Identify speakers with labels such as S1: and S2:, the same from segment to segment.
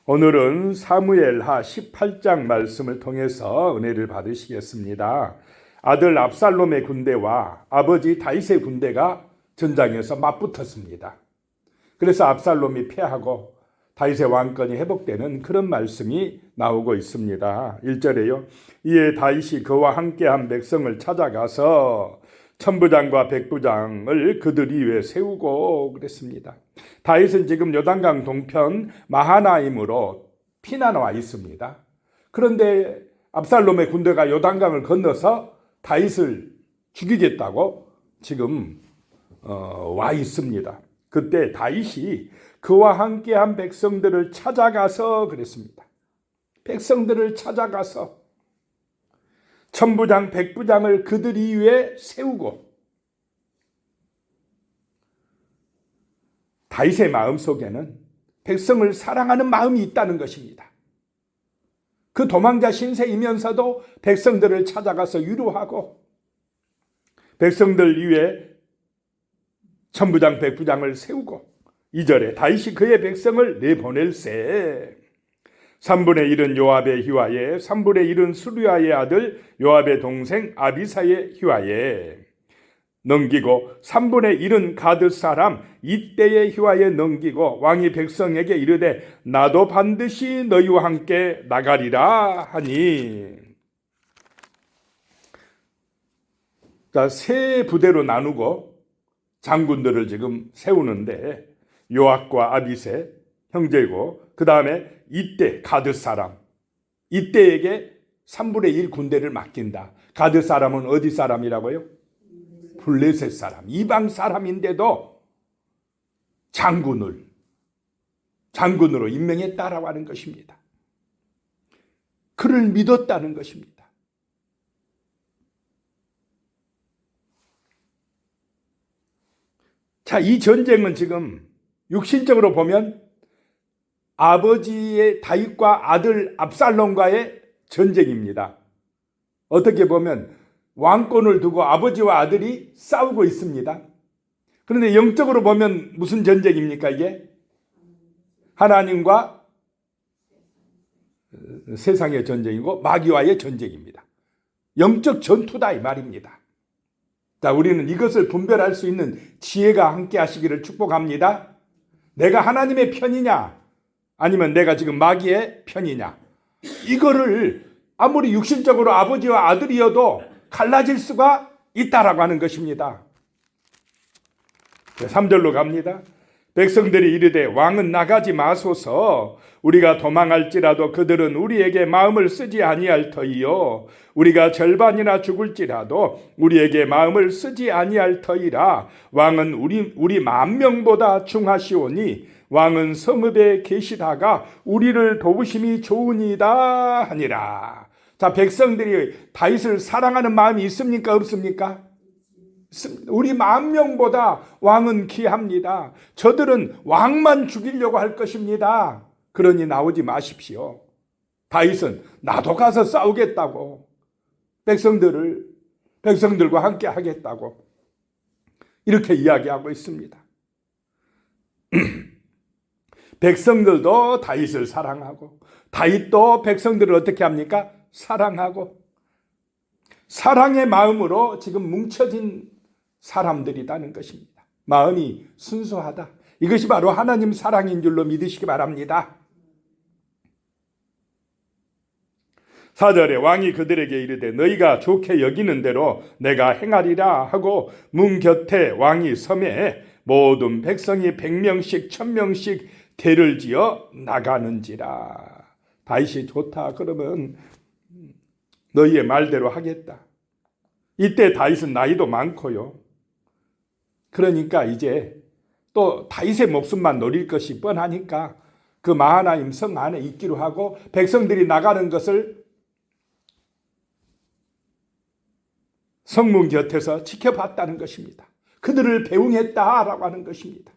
S1: 오늘은 사무엘하 18장 말씀을 통해서 은혜를 받으시겠습니다. 아들 압살롬의 군대와 아버지 다윗의 군대가 전장에서 맞붙었습니다. 그래서 압살롬이 패하고 다윗의 왕권이 회복되는 그런 말씀이 나오고 있습니다. 1절에요. 이에 다윗이 그와 함께한 백성을 찾아가서 천부장과 백부장을 그들 위에 세우고 그랬습니다. 다윗은 지금 요단강 동편 마하나임으로 피난와 와 있습니다. 그런데 압살롬의 군대가 요단강을 건너서 다윗을 죽이겠다고 지금 와 있습니다. 그때 다윗이 그와 함께한 백성들을 찾아가서 그랬습니다. 백성들을 찾아가서 천부장, 백부장을 그들 위에 세우고 다윗의 마음속에는 백성을 사랑하는 마음이 있다는 것입니다. 그 도망자 신세이면서도 백성들을 찾아가서 위로하고 백성들 위에 천부장, 백부장을 세우고 2절에 다윗이 그의 백성을 내보낼세 3분의 1은 요압의 휘하에 3분의 1은 수르야의 아들 요압의 동생 아비사의 휘하에 넘기고 3분의 1은 가드 사람 이때의 휘하에 넘기고 왕이 백성에게 이르되 나도 반드시 너희와 함께 나가리라 하니. 자, 세 부대로 나누고 장군들을 지금 세우는데 요압과 아비세 형제고 그 다음에 이때 가드 사람 이때에게 3분의 1 군대를 맡긴다. 가드 사람은 어디 사람이라고요? 블레셋 사람, 이방 사람인데도 장군으로 임명했다라고 하는 것입니다. 그를 믿었다는 것입니다. 자, 이 전쟁은 지금 육신적으로 보면 아버지의 다윗과 아들 압살롬과의 전쟁입니다. 어떻게 보면 왕권을 두고 아버지와 아들이 싸우고 있습니다. 그런데 영적으로 보면 무슨 전쟁입니까 이게? 하나님과 세상의 전쟁이고 마귀와의 전쟁입니다. 영적 전투다 이 말입니다. 자, 우리는 이것을 분별할 수 있는 지혜가 함께 하시기를 축복합니다. 내가 하나님의 편이냐 아니면 내가 지금 마귀의 편이냐, 이거를 아무리 육신적으로 아버지와 아들이어도 갈라질 수가 있다라고 하는 것입니다. 3절로 갑니다. 백성들이 이르되 왕은 나가지 마소서. 우리가 도망할지라도 그들은 우리에게 마음을 쓰지 아니할 터이요 우리가 절반이나 죽을지라도 우리에게 마음을 쓰지 아니할 터이라. 왕은 우리 10,000명보다 중하시오니 왕은 성읍에 계시다가 우리를 도우심이 좋으니이다 하니라. 자, 백성들이 다윗을 사랑하는 마음이 있습니까 없습니까? 우리 10,000명보다 왕은 귀합니다. 저들은 왕만 죽이려고 할 것입니다. 그러니 나오지 마십시오. 다윗은 나도 가서 싸우겠다고, 백성들과 함께 하겠다고 이렇게 이야기하고 있습니다. 백성들도 다윗을 사랑하고 다윗도 백성들을 어떻게 합니까? 사랑하고 사랑의 마음으로 지금 뭉쳐진 사람들이라는 것입니다. 마음이 순수하다. 이것이 바로 하나님 사랑인 줄로 믿으시기 바랍니다. 4절에 왕이 그들에게 이르되 너희가 좋게 여기는 대로 내가 행하리라 하고 문 곁에 왕이 섬에 모든 백성이 100명씩 1,000명씩 대를 지어 나가는지라. 다윗이 좋다 그러면 너희의 말대로 하겠다. 이때 다윗은 나이도 많고요. 그러니까 이제 또 다윗의 목숨만 노릴 것이 뻔하니까 그 마하나임 성 안에 있기로 하고 백성들이 나가는 것을 성문 곁에서 지켜봤다는 것입니다. 그들을 배웅했다라고 하는 것입니다.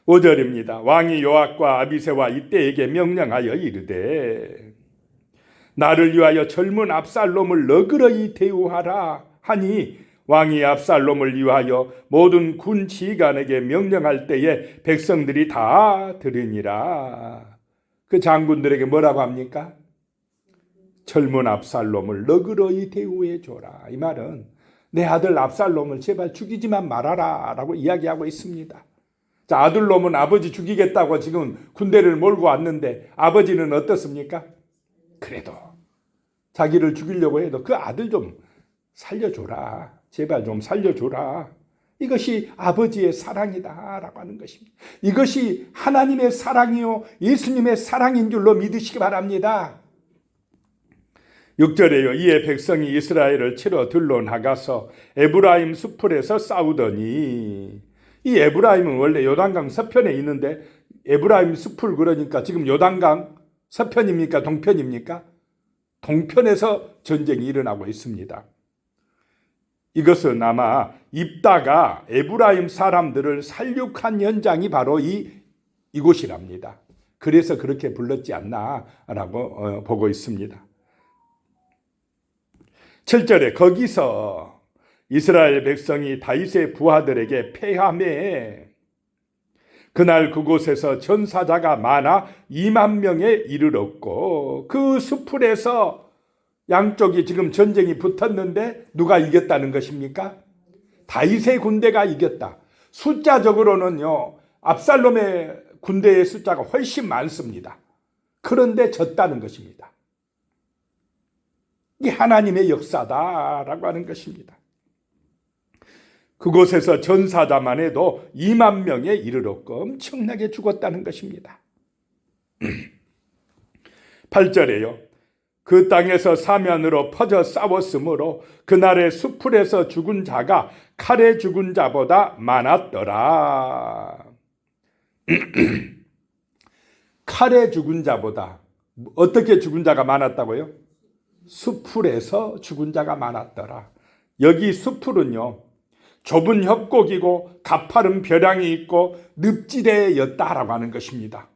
S1: 5절입니다. 왕이 요압과 아비새와 이때에게 명령하여 이르되 나를 위하여 젊은 압살롬을 너그러이 대우하라 하니 왕이 압살롬을 위하여 모든 군 지휘관에게 명령할 때에 백성들이 다 들으니라. 그 장군들에게 뭐라고 합니까? 젊은 압살롬을 너그러이 대우해 줘라. 이 말은 내 아들 압살롬을 제발 죽이지만 말아라 라고 이야기하고 있습니다. 자, 아들놈은 아버지 죽이겠다고 지금 군대를 몰고 왔는데 아버지는 어떻습니까? 그래도 자기를 죽이려고 해도 그 아들 좀 살려줘라. 제발 좀 살려줘라. 이것이 아버지의 사랑이다 라고 하는 것입니다. 이것이 하나님의 사랑이요 예수님의 사랑인 줄로 믿으시기 바랍니다. 6절에요. 이에 백성이 이스라엘을 치러 들러 나가서 에브라임 숲풀에서 싸우더니, 이 에브라임은 원래 요단강 서편에 있는데 에브라임 숲풀 그러니까 지금 요단강 서편입니까? 동편입니까? 동편에서 전쟁이 일어나고 있습니다. 이것은 아마 입다가 에브라임 사람들을 살육한 현장이 바로 이곳이랍니다. 그래서 그렇게 불렀지 않나라고 보고 있습니다. 7절에 거기서 이스라엘 백성이 다윗의 부하들에게 패하매 그날 그곳에서 전사자가 많아 2만 명에 이르렀고 그 숲풀에서 양쪽이 지금 전쟁이 붙었는데 누가 이겼다는 것입니까? 다윗의 군대가 이겼다. 숫자적으로는요 압살롬의 군대의 숫자가 훨씬 많습니다. 그런데 졌다는 것입니다. 이 하나님의 역사다라고 하는 것입니다. 그곳에서 전사자만 해도 2만 명에 이르렀고 엄청나게 죽었다는 것입니다. 8절에요. 그 땅에서 사면으로 퍼져 싸웠으므로 그날의 숲풀에서 죽은 자가 칼에 죽은 자보다 많았더라. 칼에 죽은 자보다 어떻게 죽은 자가 많았다고요? 숲풀에서 죽은 자가 많았더라. 여기 숲풀은요 좁은 협곡이고 가파른 벼랑이 있고 늪지대였다라고 하는 것입니다.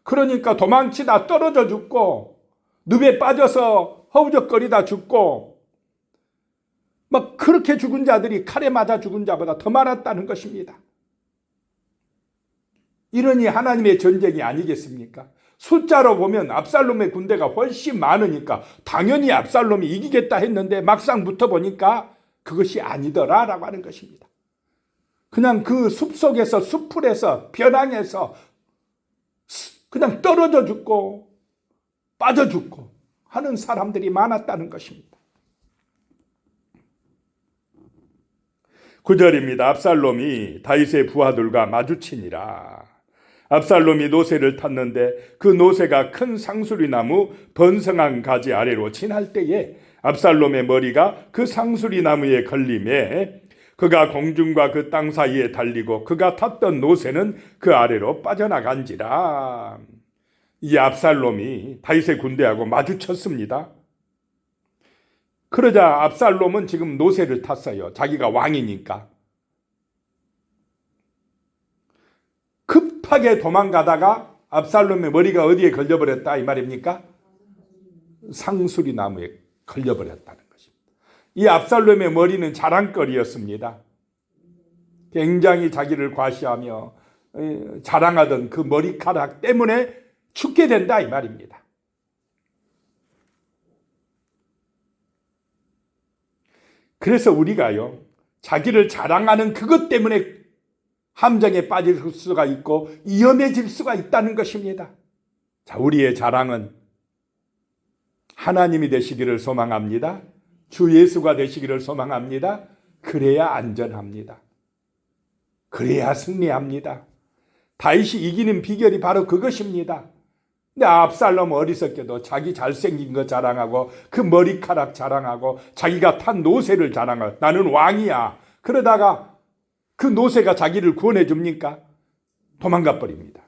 S1: 그러니까 도망치다 떨어져 죽고 늪에 빠져서 허우적거리다 죽고 막 그렇게 죽은 자들이 칼에 맞아 죽은 자보다 더 많았다는 것입니다. 이러니 하나님의 전쟁이 아니겠습니까? 숫자로 보면 압살롬의 군대가 훨씬 많으니까 당연히 압살롬이 이기겠다 했는데 막상 붙어보니까 그것이 아니더라라고 하는 것입니다. 그냥 그 숲속에서 숲풀에서 벼랑에서 그냥 떨어져 죽고 빠져 죽고 하는 사람들이 많았다는 것입니다. 9절입니다. 압살롬이 다윗의 부하들과 마주치니라. 압살롬이 노새를 탔는데 그 노새가 큰 상수리나무 번성한 가지 아래로 지날 때에 압살롬의 머리가 그 상수리나무에 걸림에 그가 공중과 그 땅 사이에 달리고 그가 탔던 노새는 그 아래로 빠져나간지라. 이 압살롬이 다윗의 군대하고 마주쳤습니다. 그러자 압살롬은 지금 노새를 탔어요. 자기가 왕이니까. 급하게 도망가다가 압살롬의 머리가 어디에 걸려버렸다 이 말입니까? 상수리 나무에 걸려버렸다는 것입니다. 이 압살롬의 머리는 자랑거리였습니다. 굉장히 자기를 과시하며 자랑하던 그 머리카락 때문에 죽게 된다 이 말입니다. 그래서 우리가요 자기를 자랑하는 그것 때문에 함정에 빠질 수가 있고 위험해질 수가 있다는 것입니다. 자, 우리의 자랑은 하나님이 되시기를 소망합니다. 주 예수가 되시기를 소망합니다. 그래야 안전합니다. 그래야 승리합니다. 다윗이 이기는 비결이 바로 그것입니다. 근데 압살롬 어리석게도 자기 잘생긴 거 자랑하고 그 머리카락 자랑하고 자기가 탄 노새를 자랑하고 나는 왕이야. 그러다가 그 노새가 자기를 구원해 줍니까? 도망가 버립니다.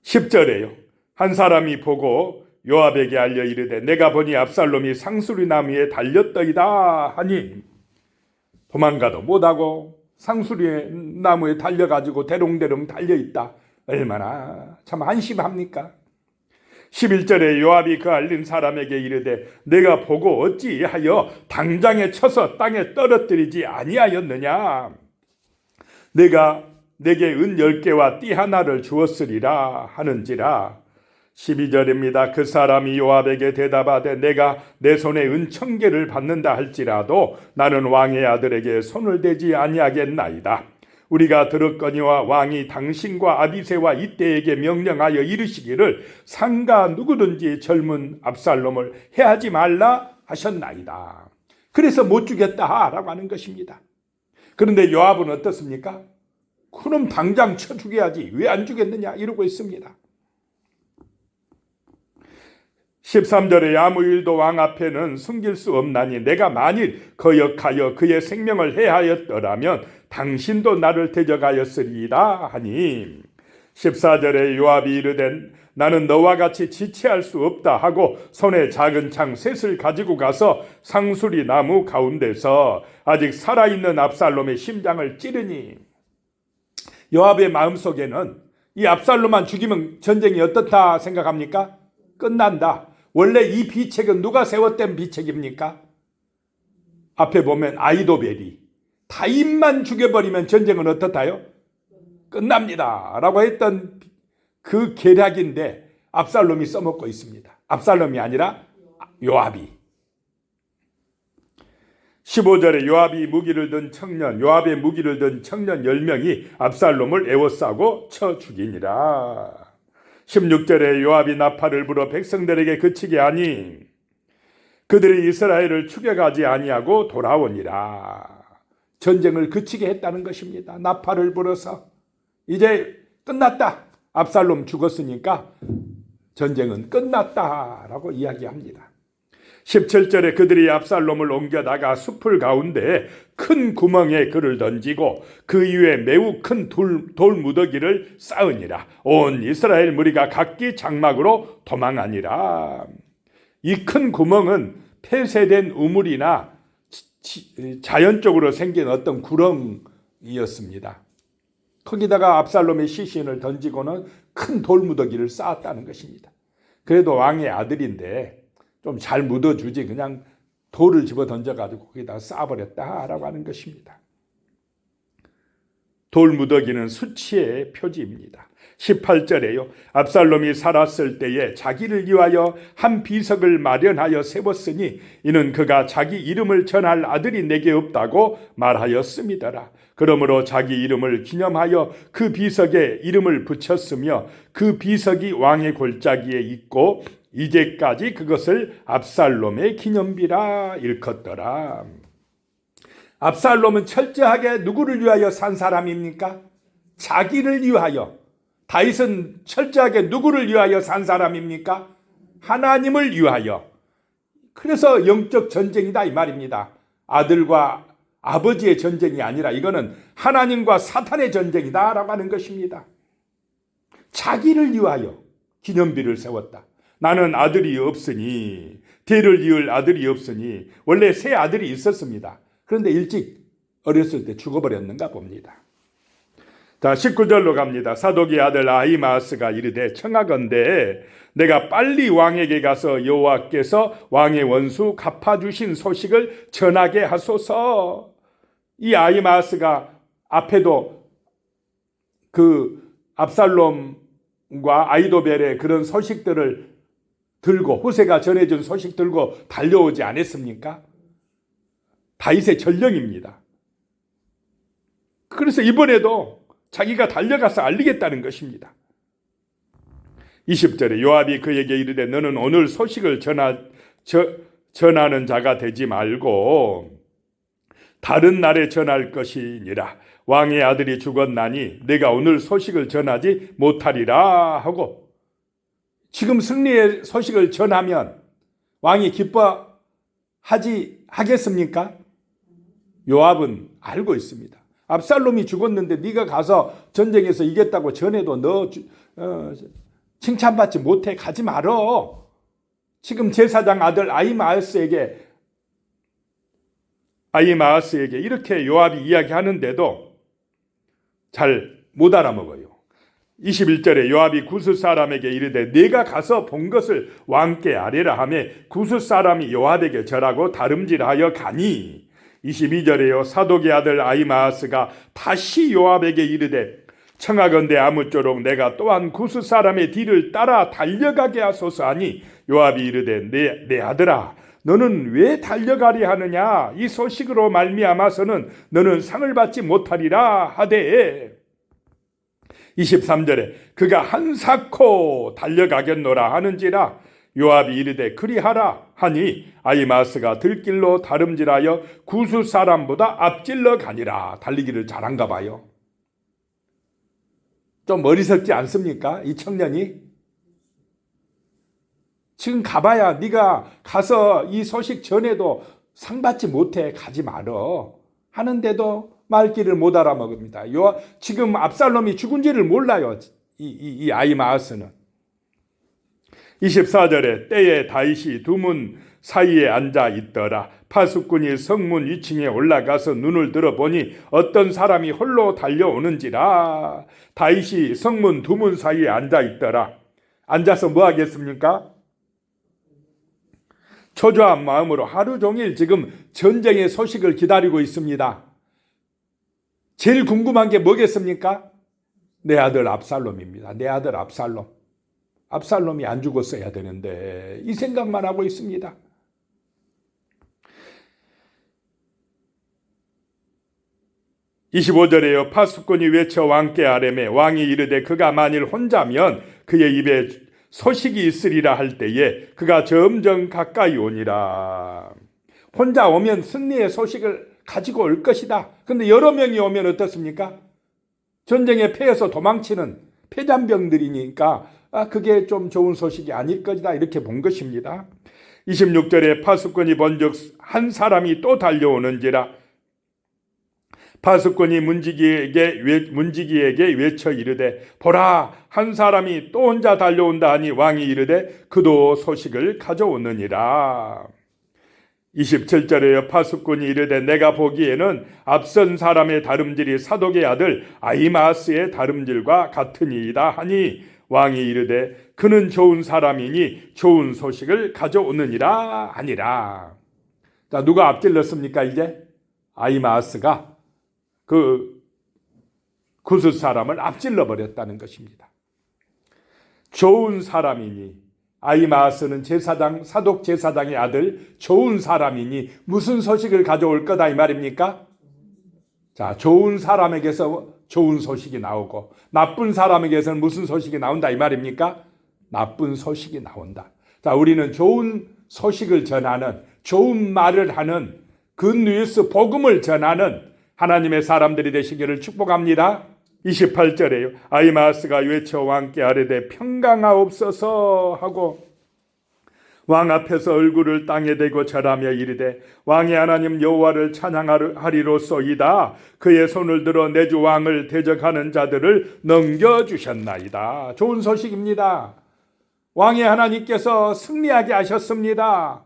S1: 10절에요. 한 사람이 보고 요압에게 알려 이르되 내가 보니 압살롬이 상수리 나무에 달렸더이다 하니 도망가도 못하고 상수리 나무에 달려가지고 대롱대롱 달려있다. 얼마나 참 안심합니까? 11절에 요압이 그 알린 사람에게 이르되 내가 보고 어찌하여 당장에 쳐서 땅에 떨어뜨리지 아니하였느냐. 내가 내게 은 10개와 띠 하나를 주었으리라 하는지라. 12절입니다. 그 사람이 요압에게 대답하되 내가 내 손에 은 1000개를 받는다 할지라도 나는 왕의 아들에게 손을 대지 아니하겠나이다. 우리가 들었거니와 왕이 당신과 아비새와 이때에게 명령하여 이르시기를 상가 누구든지 젊은 압살롬을 해하지 말라 하셨나이다. 그래서 못 주겠다라고 하는 것입니다. 그런데 요압은 어떻습니까? 그럼 당장 쳐 죽여야지 왜 안 주겠느냐 이러고 있습니다. 13절에 아무 일도 왕 앞에는 숨길 수 없나니 내가 만일 거역하여 그의 생명을 해하였더라면 당신도 나를 대적하였으리이다 하니. 14절에 요압이 이르되 나는 너와 같이 지체할 수 없다 하고 손에 작은 창 셋을 가지고 가서 상수리 나무 가운데서 아직 살아있는 압살롬의 심장을 찌르니. 요압의 마음속에는 이 압살롬만 죽이면 전쟁이 어떻다 생각합니까? 끝난다. 원래 이 비책은 누가 세웠던 비책입니까? 앞에 보면 아이도벨이 다윗만 죽여버리면 전쟁은 어떻다요? 끝납니다 라고 했던 그 계략인데 압살롬이 써먹고 있습니다. 압살롬이 아니라 요압이. 15절에 요압의 무기를 든 청년 10명이 압살롬을 에워싸고 쳐 죽이니라. 16절에 요압이 나팔을 불어 백성들에게 그치게 하니 그들이 이스라엘을 추격하지 아니하고 돌아오니라. 전쟁을 그치게 했다는 것입니다. 나팔을 불어서 이제 끝났다. 압살롬 죽었으니까 전쟁은 끝났다라고 이야기합니다. 17절에 그들이 압살롬을 옮겨다가 숲을 가운데 큰 구멍에 그를 던지고 그 위에 매우 큰 돌무더기를 쌓으니라. 온 이스라엘 무리가 각기 장막으로 도망하니라. 이 큰 구멍은 폐쇄된 우물이나 자연적으로 생긴 어떤 구렁이었습니다. 거기다가 압살롬의 시신을 던지고는 큰 돌무더기를 쌓았다는 것입니다. 그래도 왕의 아들인데 좀 잘 묻어주지 그냥 돌을 집어 던져가지고 거기다 쌓아버렸다라고 하는 것입니다. 돌무더기는 수치의 표지입니다. 18절에요. 압살롬이 살았을 때에 자기를 위하여 한 비석을 마련하여 세웠으니 이는 그가 자기 이름을 전할 아들이 내게 없다고 말하였음이더라. 그러므로 자기 이름을 기념하여 그 비석에 이름을 붙였으며 그 비석이 왕의 골짜기에 있고 이제까지 그것을 압살롬의 기념비라 일컫더라. 압살롬은 철저하게 누구를 위하여 산 사람입니까? 자기를 위하여. 다윗은 철저하게 누구를 위하여 산 사람입니까? 하나님을 위하여. 그래서 영적 전쟁이다 이 말입니다. 아들과 아버지의 전쟁이 아니라 이거는 하나님과 사탄의 전쟁이다라고 하는 것입니다. 자기를 위하여 기념비를 세웠다. 나는 아들이 없으니, 대를 이을 아들이 없으니, 원래 세 아들이 있었습니다. 그런데 일찍 어렸을 때 죽어버렸는가 봅니다. 자, 19절로 갑니다. 사독의 아들 아히마아스가 이르되 청하건대 내가 빨리 왕에게 가서 여호와께서 왕의 원수 갚아주신 소식을 전하게 하소서. 이 아히마아스가 앞에도 그 압살롬과 아이도벨의 그런 소식들을 들고 후세가 전해준 소식 들고 달려오지 않았습니까? 다윗의 전령입니다. 그래서 이번에도 자기가 달려가서 알리겠다는 것입니다. 20절에 요압이 그에게 이르되 너는 오늘 소식을 전하는 자가 되지 말고 다른 날에 전할 것이니라. 왕의 아들이 죽었나니 내가 오늘 소식을 전하지 못하리라 하고, 지금 승리의 소식을 전하면 왕이 하겠습니까? 요압은 알고 있습니다. 압살롬이 죽었는데 네가 가서 전쟁에서 이겼다고 전해도 너 칭찬받지 못해. 가지 말어. 지금 제사장 아들 아히마아스에게 이렇게 요압이 이야기하는데도 잘 못 알아먹어요. 21절에 요압이 구스 사람에게 이르되 네가 가서 본 것을 왕께 아뢰라 하며 구스 사람이 요압에게 절하고 다름질하여 가니 22절에요 사독의 아들 아히마아스가 다시 요압에게 이르되 청하건대 아무쪼록 내가 또한 구스 사람의 뒤를 따라 달려가게 하소서 하니 요압이 이르되 내 아들아 너는 왜 달려가려 하느냐 이 소식으로 말미암아서는 너는 상을 받지 못하리라 하되 23절에 그가 한사코 달려가겠노라 하는지라 요압이 이르되 그리하라 하니 아히마아스가 들길로 다름질하여 구스 사람보다 앞질러 가니라. 달리기를 잘한가 봐요. 좀 어리석지 않습니까? 이 청년이 지금 가봐야 네가 가서 이 소식 전에도 상 받지 못해 가지 말어 하는데도 말귀를 못 알아먹습니다. 지금 압살롬이 죽은지를 몰라요. 이 아히마아스는. 24절에 때에 다윗이 두 문 사이에 앉아 있더라. 파수꾼이 성문 위층에 올라가서 눈을 들어보니 어떤 사람이 홀로 달려오는지라. 다윗이 성문 두 문 사이에 앉아 있더라. 앉아서 뭐 하겠습니까? 초조한 마음으로 하루 종일 지금 전쟁의 소식을 기다리고 있습니다. 제일 궁금한 게 뭐겠습니까? 내 아들 압살롬입니다. 내 아들 압살롬. 압살롬이 안 죽었어야 되는데 이 생각만 하고 있습니다. (25절에요) 파수꾼이 외쳐 왕께 아뢰매 왕이 이르되 그가 만일 혼자면 그의 입에 소식이 있으리라 할 때에 그가 점점 가까이 오니라. 혼자 오면 승리의 소식을 가지고 올 것이다. 그런데 여러 명이 오면 어떻습니까? 전쟁에 패해서 도망치는 패잔병들이니까 그게 좀 좋은 소식이 아닐 것이다 이렇게 본 것입니다. 26절에 파수꾼이 본즉 한 사람이 또 달려오는지라. 파수꾼이 문지기에게 외쳐 이르되 보라 한 사람이 또 혼자 달려온다 하니 왕이 이르되 그도 소식을 가져오느니라. 27절에요 파수꾼이 이르되 내가 보기에는 앞선 사람의 다름질이 사독의 아들 아히마아스의 다름질과 같으니이다 하니 왕이 이르되 그는 좋은 사람이니 좋은 소식을 가져오느니라 하니라. 자, 누가 앞질렀습니까? 이제 아히마아스가 그 구스 사람을 앞질러 버렸다는 것입니다. 좋은 사람이니 아히마아스는 제사장 사독 제사장의 아들 좋은 사람이니 무슨 소식을 가져올 거다 이 말입니까? 자, 좋은 사람에게서 좋은 소식이 나오고 나쁜 사람에게서는 무슨 소식이 나온다 이 말입니까? 나쁜 소식이 나온다. 자, 우리는 좋은 소식을 전하는 좋은 말을 하는 굿뉴스 복음을 전하는 하나님의 사람들이 되시기를 축복합니다. 28절에요. 아히마아스가 외쳐 왕께 아뢰되 평강하옵소서 하고 왕 앞에서 얼굴을 땅에 대고 절하며 이르되 왕의 하나님 여호와를 찬양하리로소이다. 그의 손을 들어 내 주 왕을 대적하는 자들을 넘겨주셨나이다. 좋은 소식입니다. 왕의 하나님께서 승리하게 하셨습니다.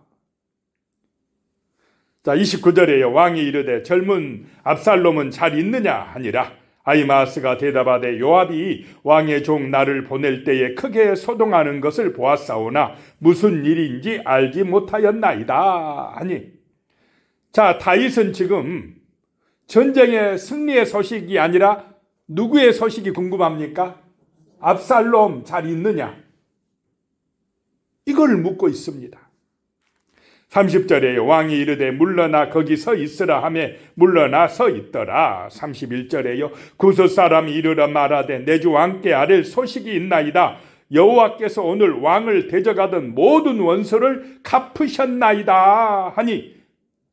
S1: 자, 29절에요. 왕이 이르되 젊은 압살롬은 잘 있느냐 하니라. 아히마아스가 대답하되 요압이 왕의 종 나를 보낼 때에 크게 소동하는 것을 보았사오나 무슨 일인지 알지 못하였나이다 하니. 자, 다윗은 지금 전쟁의 승리의 소식이 아니라 누구의 소식이 궁금합니까? 압살롬 잘 있느냐? 이걸 묻고 있습니다. 30절에 왕이 이르되 물러나 거기 서 있으라 하며 물러나 서 있더라. 31절에요. 구스 사람이 이르러 말하되 내 주 왕께 아랠 소식이 있나이다. 여호와께서 오늘 왕을 대적하던 모든 원수를 갚으셨나이다 하니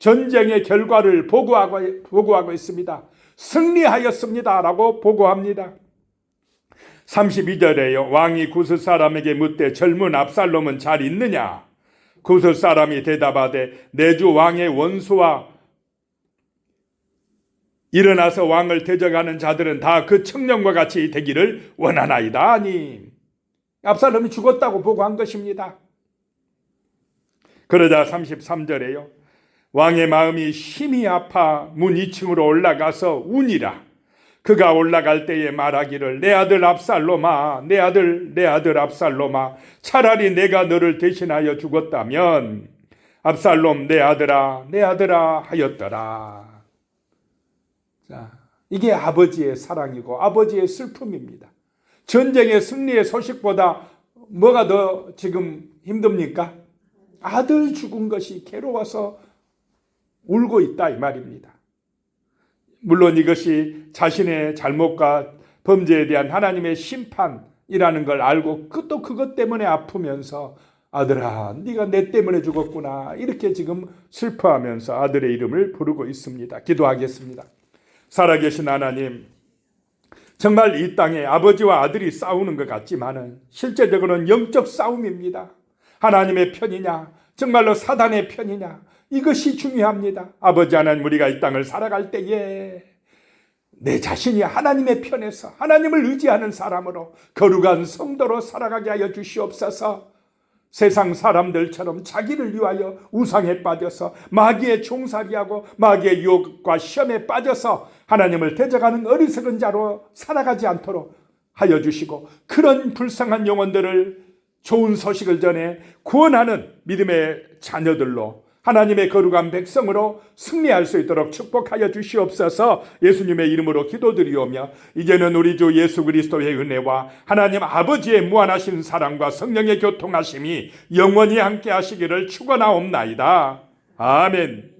S1: 전쟁의 결과를 보고하고 있습니다. 승리하였습니다 라고 보고합니다. 32절에요. 왕이 구스 사람에게 묻되 젊은 압살롬은 잘 있느냐? 구스 사람이 대답하되 내 주 왕의 원수와 일어나서 왕을 대적하는 자들은 다 그 청년과 같이 되기를 원하나이다 하니 압살롬이 죽었다고 보고한 것입니다. 그러자 33절에요. 왕의 마음이 심히 아파 문 2층으로 올라가서 우니라. 그가 올라갈 때에 말하기를 내 아들 압살롬아, 내 아들 압살롬아, 차라리 내가 너를 대신하여 죽었다면 압살롬 내 아들아 하였더라. 자, 이게 아버지의 사랑이고 아버지의 슬픔입니다. 전쟁의 승리의 소식보다 뭐가 더 지금 힘듭니까? 아들 죽은 것이 괴로워서 울고 있다 이 말입니다. 물론 이것이 자신의 잘못과 범죄에 대한 하나님의 심판이라는 걸 알고 또 그것 때문에 아프면서 아들아 네가 내 때문에 죽었구나 이렇게 지금 슬퍼하면서 아들의 이름을 부르고 있습니다. 기도하겠습니다. 살아계신 하나님, 정말 이 땅에 아버지와 아들이 싸우는 것 같지만은 실제적으로는 영적 싸움입니다. 하나님의 편이냐 정말로 사단의 편이냐 이것이 중요합니다. 아버지 하나님, 우리가 이 땅을 살아갈 때에 내 자신이 하나님의 편에서 하나님을 의지하는 사람으로 거룩한 성도로 살아가게 하여 주시옵소서. 세상 사람들처럼 자기를 위하여 우상에 빠져서 마귀의 종살이하고 마귀의 유혹과 시험에 빠져서 하나님을 대적하는 어리석은 자로 살아가지 않도록 하여 주시고, 그런 불쌍한 영혼들을 좋은 소식을 전해 구원하는 믿음의 자녀들로 하나님의 거룩한 백성으로 승리할 수 있도록 축복하여 주시옵소서. 예수님의 이름으로 기도드리오며 이제는 우리 주 예수 그리스도의 은혜와 하나님 아버지의 무한하신 사랑과 성령의 교통하심이 영원히 함께 하시기를 축원하옵나이다. 아멘.